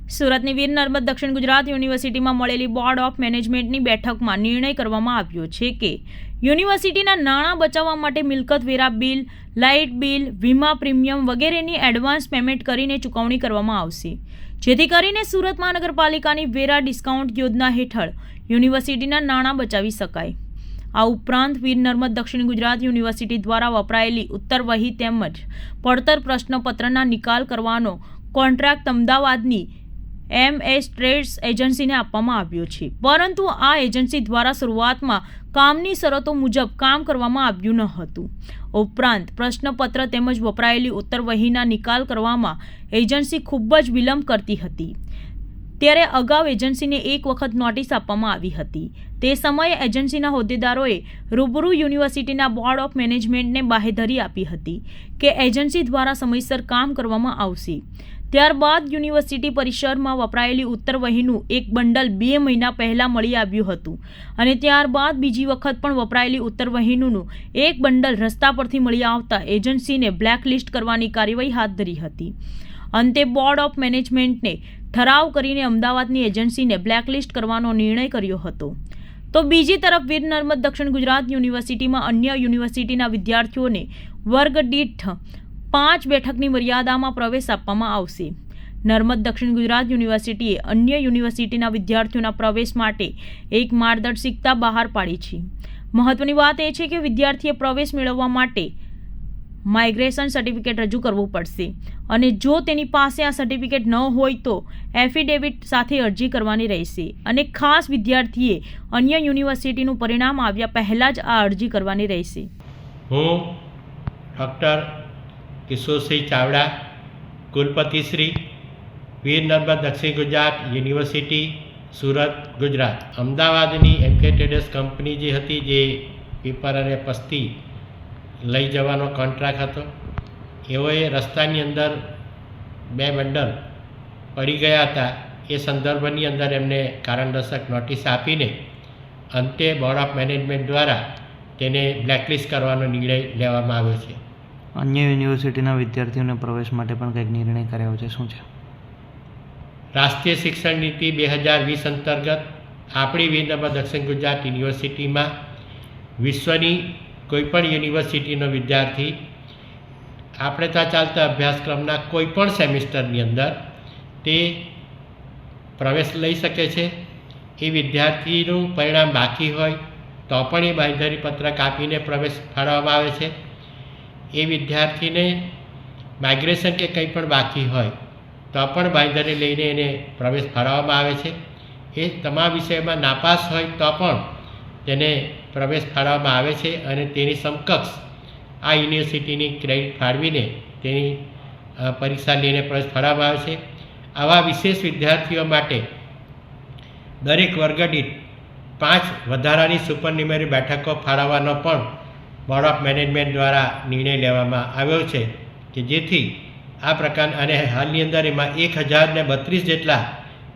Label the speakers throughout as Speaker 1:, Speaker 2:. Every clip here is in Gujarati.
Speaker 1: સુરતની વીર નર્મદ દક્ષિણ ગુજરાત યુનિવર્સિટીમાં મળેલી બોર્ડ ઓફ મેનેજમેન્ટની બેઠકમાં નિર્ણય કરવામાં આવ્યો છે કે યુનિવર્સિટીના નાણાં બચાવવા માટે મિલકત વેરા બિલ, લાઇટ બિલ, વીમા પ્રીમિયમ વગેરેની એડવાન્સ પેમેન્ટ કરીને ચૂકવણી કરવામાં આવશે, જેથી કરીને સુરત મહાનગરપાલિકાની વેરા ડિસ્કાઉન્ટ યોજના હેઠળ યુનિવર્સિટીના નાણાં બચાવી શકાય। આ ઉપરાંત વીર નર્મદ દક્ષિણ ગુજરાત યુનિવર્સિટી દ્વારા વપરાયેલી ઉત્તરવહી તેમજ પડતર પ્રશ્નપત્રના નિકાલ કરવાનો કોન્ટ્રાક્ટ અમદાવાદની MS ટ્રેડ્સ એજન્સીને આપવામાં આવ્યો છે, પરંતુ આ એજન્સી દ્વારા શરૂઆતમાં કામની શરતો મુજબ કામ કરવામાં આવ્યું ન હતું। ઉપરાંત પ્રશ્નપત્ર તેમજ વપરાયેલી ઉત્તરવહીના નિકાલ કરવામાં એજન્સી ખૂબ જ વિલંબ કરતી હતી, ત્યારે અગાઉ એજન્સીને એક વખત નોટિસ આપવામાં આવી હતી। તે સમયે એજન્સીના હોદ્દેદારોએ રૂબરૂ યુનિવર્સિટીના બોર્ડ ઓફ મેનેજમેન્ટને બાહેધરી આપી હતી કે એજન્સી દ્વારા સમયસર કામ કરવામાં આવશે। ત્યારબાદ યુનિવર્સિટી પરિસરમાં વપરાયેલી ઉત્તરવહીનું એક બંડલ 2 મહિના પહેલાં મળી આવ્યું હતું અને ત્યારબાદ બીજી વખત પણ વપરાયેલી ઉત્તરવહીનું એક બંડલ રસ્તા પરથી મળી આવતા એજન્સીને બ્લેકલિસ્ટ કરવાની કાર્યવાહી હાથ ધરી હતી। અંતે બોર્ડ ઓફ મેનેજમેન્ટને ઠરાવ કરીને અમદાવાદની એજન્સીને બ્લેકલિસ્ટ કરવાનો નિર્ણય કર્યો હતો। તો બીજી તરફ વીર નર્મદ દક્ષિણ ગુજરાત યુનિવર્સિટીમાં અન્ય યુનિવર્સિટીના વિદ્યાર્થીઓને વર્ગ દીઠ 5 બેઠકની મર્યાદામાં પ્રવેશ આપવામાં આવશે। નર્મદ દક્ષિણ ગુજરાત યુનિવર્સિટીએ અન્ય યુનિવર્સિટીના વિદ્યાર્થીઓના પ્રવેશ માટે એક માર્ગદર્શિકા બહાર પાડી છે। મહત્વની વાત એ છે કે વિદ્યાર્થીએ પ્રવેશ મેળવવા માટે માઇગ્રેશન સર્ટિફિકેટ રજૂ કરવું પડશે અને જો તેની પાસે આ સર્ટિફિકેટ ન હોય તો એફિડેવિટ સાથે અરજી કરવાની રહેશે અને ખાસ વિદ્યાર્થીએ અન્ય યુનિવર્સિટીનું પરિણામ આવ્યા પહેલાં જ આ અરજી કરવાની રહેશે।
Speaker 2: હું ડૉક્ટર કિશોરસિંહ ચાવડા, કુલપતિ શ્રી, વીર નર્મદ દક્ષિણ ગુજરાત યુનિવર્સિટી, સુરત, ગુજરાત। અમદાવાદની MK ટ્રેડર્સ કંપની જે હતી, જે પેપર અને પસ્તી લઈ જવાનો કોન્ટ્રાક્ટ હતો, એઓએ રસ્તાની અંદર 2 બંડલ પડી ગયા હતા। એ સંદર્ભની અંદર એમને કારણદર્શક નોટિસ આપીને અંતે બોર્ડ ઓફ મેનેજમેન્ટ દ્વારા તેને બ્લેકલિસ્ટ કરવાનો નિર્ણય લેવામાં આવ્યો છે।
Speaker 3: અન્ય યુનિવર્સિટીના વિદ્યાર્થીઓને પ્રવેશ માટે પણ કંઈક નિર્ણય કર્યો છે, શું છે?
Speaker 2: રાષ્ટ્રીય શિક્ષણ નીતિ 2020 અંતર્ગત આપણી વીર નર્મદ દક્ષિણ ગુજરાત યુનિવર્સિટીમાં વિશ્વની કોઈપણ યુનિવર્સિટીનો વિદ્યાર્થી આપણે ત્યાં ચાલતા અભ્યાસક્રમના કોઈપણ સેમિસ્ટરની અંદર તે પ્રવેશ લઈ શકે છે। એ વિદ્યાર્થીનું પરિણામ બાકી હોય તો પણ એ બાંયધરી પત્રક આપીને પ્રવેશ ફાળવવામાં આવે છે। એ વિદ્યાર્થીને માઇગ્રેશન કે કંઈ પણ બાકી હોય તો પણ બાંયધરી લઈને એને પ્રવેશ ફાળવવામાં આવે છે। એ તમામ વિષયમાં નાપાસ હોય તો પણ તેને પ્રવેશ ફાળવવામાં આવે છે અને તેની સમકક્ષ આ યુનિવર્સિટીની ક્રેડિટ ફાળવીને તેની પરીક્ષા લઈને પ્રવેશ ફાળવવામાં આવે છે। આવા વિશેષ વિદ્યાર્થીઓ માટે દરેક વર્ગ દીઠ 5 વધારાની સુપરન્યુમરી બેઠકો ફાળવવાનો પણ બોર્ડ ઓફ મેનેજમેન્ટ દ્વારા નિર્ણય લેવામાં આવ્યો છે કે જેથી આ પ્રકાર અને હાલની અંદર એમાં 1032 જેટલા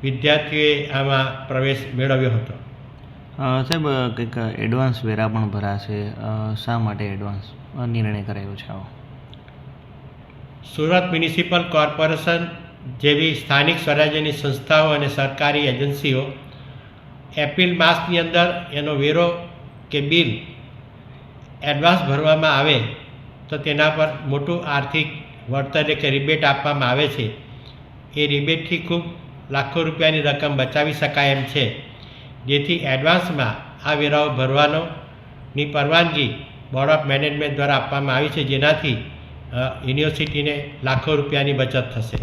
Speaker 2: વિદ્યાર્થીઓએ આમાં પ્રવેશ મેળવ્યો હતો।
Speaker 3: સાહેબ, કંઈક એડવાન્સ વેરા પણ ભરાશે, શા માટે એડવાન્સ નિર્ણય કરાયો છે આવો?
Speaker 2: સુરત મ્યુનિસિપલ કોર્પોરેશન જેવી સ્થાનિક સ્વરાજ્યની સંસ્થાઓ અને સરકારી એજન્સીઓ એપ્રિલ માસની અંદર એનો વેરો કે બિલ એડવાન્સ ભરવામાં આવે તો તેના પર મોટું આર્થિક વળતર કે રિબેટ આપવામાં આવે છે। એ રિબેટથી ખૂબ લાખો રૂપિયાની રકમ બચાવી શકાય એમ છે, જેથી એડવાન્સમાં આ વેરાઓ ભરવાની પરવાનગી બોર્ડ ઓફ મેનેજમેન્ટ દ્વારા આપવામાં આવી છે, જેનાથી યુનિવર્સિટીને લાખો રૂપિયાની બચત થશે।